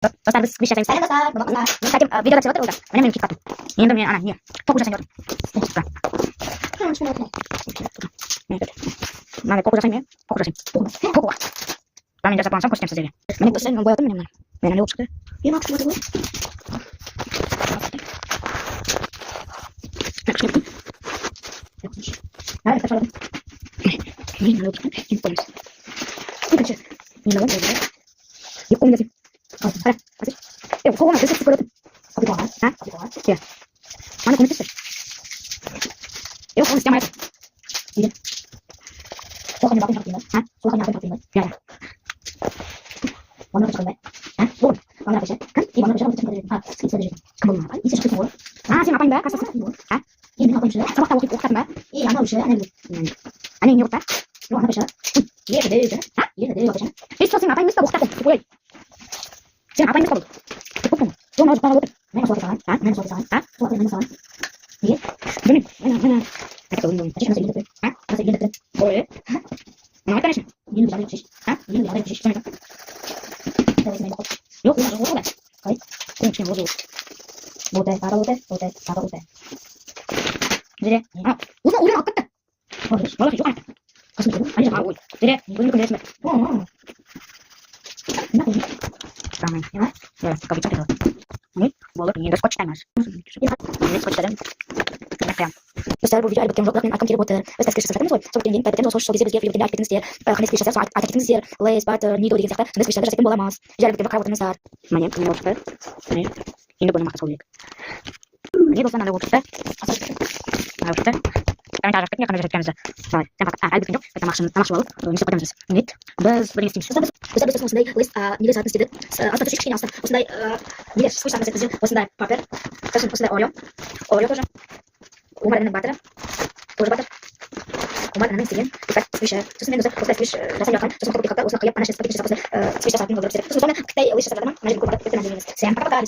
Dostar biz bir şey yapayım. Dostar, videoda çıkartır orada. Önemli bir kitap. Yeni bir ana niye? Çok güzel sanıyorum. Mane çok güzel sanmıyor. Çok güzel. Çok var. Ben ince sapan koştum size. Benim de senin boyadın mı? Ben ne çıktı? Bir bak şurada bu. Hadi kaçalım. Ne oldu? Kim polis? Bir kaçış. Ne oldu? Yok mu dedim. Hadi. Hadi. Kau nak besok sekolah tu. Kopi kau, ha? Kopi kau, ya. Mana kau nak besok? Kau mesti macam. Ini. Kau kan dapat apa? Ha? Kau kan dapat apa? Ya. Mana besok ni? Ha? Bon. Mana besok? Kan? Ini mana besok kita cakap. Ha? Kita cakap. Kamu mana? Ini sesuatu semua. Ah, siapa yang bakal kasih semua? Ha? Ini apa besok? Sama tahu kita bukan mbak? Ini apa besok? Ani ni apa? Lu apa besok? Iya deh. Ha? Iya deh apa besok? Ini sesuatu apa yang mesti bukan? Boleh. Siapa yang mesti? Lu mau sekolah betul? Mana suatu saat? Ha? Mana suatu saat? Ha? Suatu mana saat? Iya. Benar. Mana? Aku tahu ini. Masih gitu. Ha? Masih gitu. Boleh. Mana kan sih? Ini bisa sih. Ha? Ini bisa sih. Sana. Kita bisa main. Yuk, udah. Kai. Ini sih bodoh. Bodoh. Jadi, udah apa? Malah juga. Kasih dulu. Ayo mau. Jadi, ini kan dia. Oh. Kenapa ini? Ramai, ya? Ya, kau bicara dulu. Ini boleh ini udah scotch timer. Ini scotch timer. Kenapa? Besar bu video ada betul akan kira buat besar kisah sekarang soal tinggi pada tentu social dia video tidak aktif dia kan kisah soal aktif dia les butter nido dia kata dan kisah saya bola mas jadi betul kau besar mana ini waktu ini boleh makan solik ini dosan ada waktu waktu kan cara kerja kan ada kerja baik tempat ada bikin kita maksud soal ini seperti ini bas beristim besar sudah list nilai saat itu atau tuh sih sudah nilai sudah saat itu sudah paper terus sudah Oreo terus Umar dengan butter, Umar dengan segen, kita fish, terus ini kita fish, rasa yakan, terus kita kata usah kayak panas seperti kita terus fish saat ini terus kita kita wish saat mana, nanti kita buat kita nanti. Saya apa